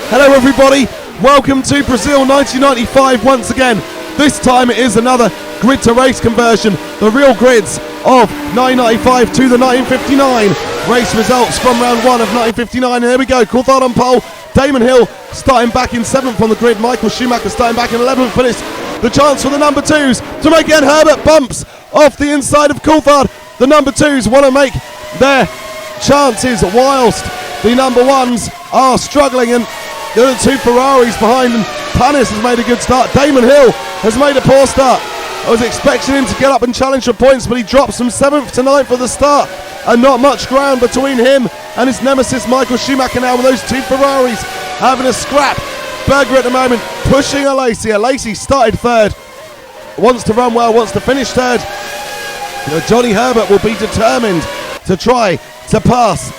Hello everybody, welcome to Brazil 1995 once again. This time it is another grid to race conversion, the real grids of 1995 to the 1959 race results from round 1 of 1959. And here we go, Coulthard on pole, Damonhill starting back in 7th on the grid, Michael Schumacher starting back in 11th for this. The chance for the number 2s to make Gerhardberger bumps off the inside of Coulthard. The number 2s want to make their chances whilst the number 1s are struggling, and the other 2 Ferraris behind them. Panis has made a good start. Damonhill has made a poor start. I was expecting him to get up and challenge for points, but he drops from 7th to 9th for the start, and not much ground between him and his nemesis Michael Schumacher now, with those 2 Ferraris having a scrap. Berger at the moment pushing Alesi. Alesi started 3rd, wants to run well, wants to finish 3rd. Johnny Herbert will be determined to try to pass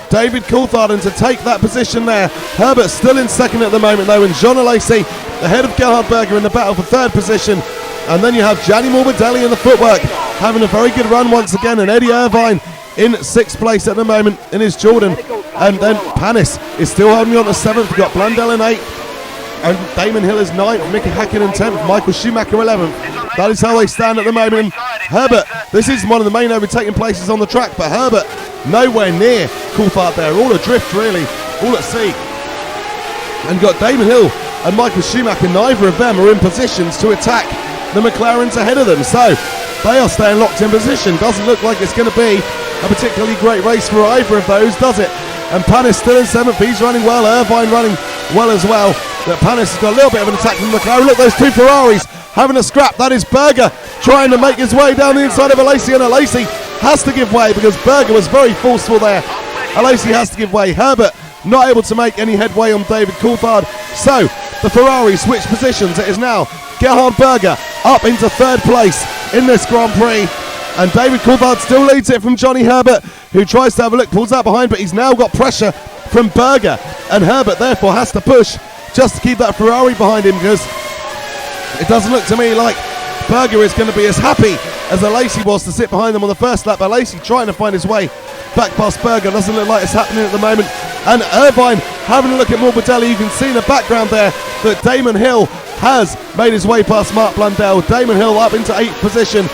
David Coulthard and to take that position there. Herbert still in 2nd at the moment though, and jeanalesi ahead of Gerhardberger in the battle for 3rd position. And then you have giannimorbidelli in the footwork having a very good run once again, and eddieirvine in 6th place at the moment in his Jordan. And then Panis is still holding on to 7th. We've got Blundell in 8th, and Damonhill is 9th, Mickey Hacken in 10th, Michael Schumacher 11th. That is how they stand at the moment. And Herbert, this is one of the main overtaking places on the track, but Herbert nowhere near Coulthard there, all adrift really, all at sea. And got Damonhill and Michael Schumacher, neither of them are in positions to attack the McLarens ahead of them, so they are staying locked in position. Doesn't look like it's going to be a particularly great race for either of those, does it? And Panis still in 7th, he's running well, Irvine running well as well. But Panis has got a little bit of an attack from McLaren. Look, those 2 Ferraris having a scrap. That is Berger trying to make his way down the inside of Alesi, and Alesi has to give way because Berger was very forceful there. Alesi has to give way. Herbert not able to make any headway on David Coulthard. So the Ferrari switch positions. It is now Gerhardberger up into 3rd place in this Grand Prix. And David Coulthard still leads it from Johnny Herbert, who tries to have a look, pulls out behind, but he's now got pressure from Berger. And Herbert therefore has to push just to keep that Ferrari behind him, because it doesn't look to me like Berger is going to be as happy as Alesi was to sit behind them on the first lap. Alesi trying to find his way back past Berger. Doesn't look like it's happening at the moment. And Irvine having a look at Morbidelli. You can see in the background there that Damonhill has made his way past Mark Blundell. Damonhill up into 8th position.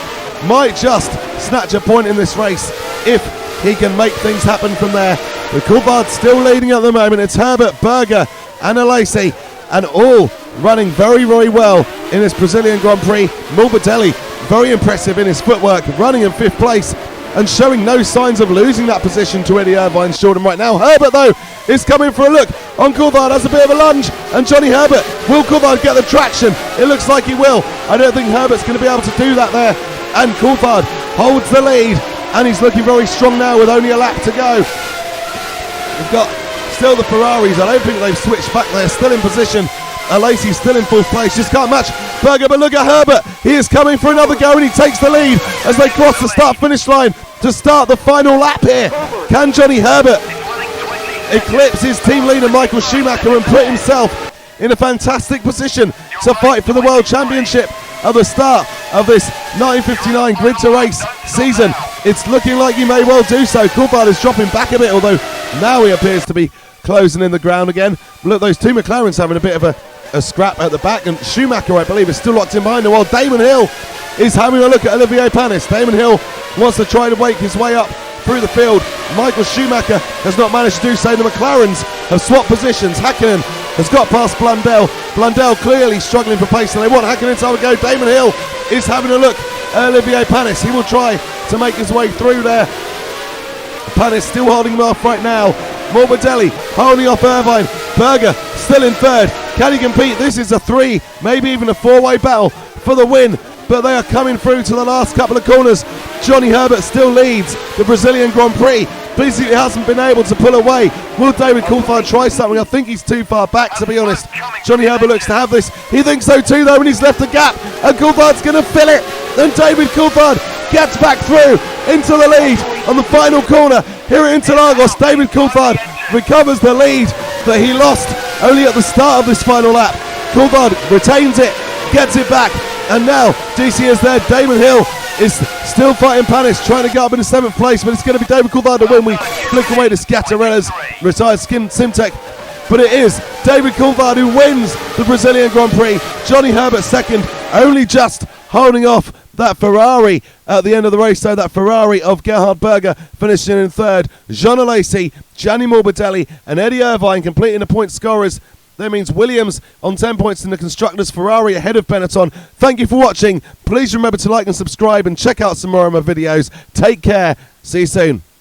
Might just snatch a point in this race if he can make things happen from there. The Coulthard still leading at the moment. It's Herbert, Berger and Alesi, and all running very, very well in this Brazilian Grand Prix. Morbidelli very impressive in his footwork, running in 5th place and showing no signs of losing that position to Eddieirvine's Jordan right now. Herbert though is coming for a look on Coulthard, has a bit of a lunge, and Johnny Herbert, will Coulthard get the traction? It looks like he will. I don't think Herbert's going to be able to do that there, and Coulthard holds the lead, and he's looking very strong now with only a lap to go. We've got still the Ferraris. I don't think they've switched back. They're still in position. Alesi's still in 4th place, just can't match Berger, but look at Herbert. He is coming for another go, and he takes the lead as they cross the start-finish line to start the final lap here. Can Johnny Herbert eclipse his team leader Michael Schumacher and put himself in a fantastic position to fight for the World Championship at the start of this 1959 grid to race season? It's looking like he may well do so. Coulthard is dropping back a bit, although now he appears to be closing in the ground again. Look, those 2 McLarens having a bit of a scrap at the back, and Schumacher, I believe, is still locked in behind him, while Damonhill is having a look at Olivier Panis. Damonhill wants to try to wake his way up through the field. Michael Schumacher has not managed to do so. The McLarens have swapped positions. Hakkinen has got past Blundell. Blundell clearly struggling for pace, and they want Hakkinen to have a go. Damonhill is having a look at Olivier Panis. He will try to make his way through there. Panis still holding him off right now. Morbidelli holding off Irvine. Berger still in 3rd. Can he compete? This is a 3, maybe even a 4-way battle for the win, but they are coming through to the last couple of corners. Johnny Herbert still leads the Brazilian Grand Prix. Basically he hasn't been able to pull away. Will David Coulthard try something? I think he's too far back, to be honest. Johnny Herbert looks to have this. He thinks so too though, and he's left a gap, and Coulthard's going to fill it. Then David Coulthard gets back through into the lead on the final corner here at Interlagos. David Coulthard recovers the lead that he lost only at the start of this final lap. Coulthard retains it, gets it back, and now DC is there. Damonhill is still fighting Panis, trying to get up into 7th place, but it's going to be David Coulthard to win. We flick away to Scatterella's retired Simtech but it is David Coulthard who wins the Brazilian Grand Prix. Johnny Herbert second, only just holding off that Ferrari at the end of the race. So that Ferrari of Gerhardberger finishing in third. Jeanalesi, giannimorbidelli and Eddieirvine completing the point scorers. That means Williams on 10 points in the Constructors, Ferrari ahead of Benetton. Thank you for watching. Please remember to like and subscribe and check out some more of my videos. Take care. See you soon.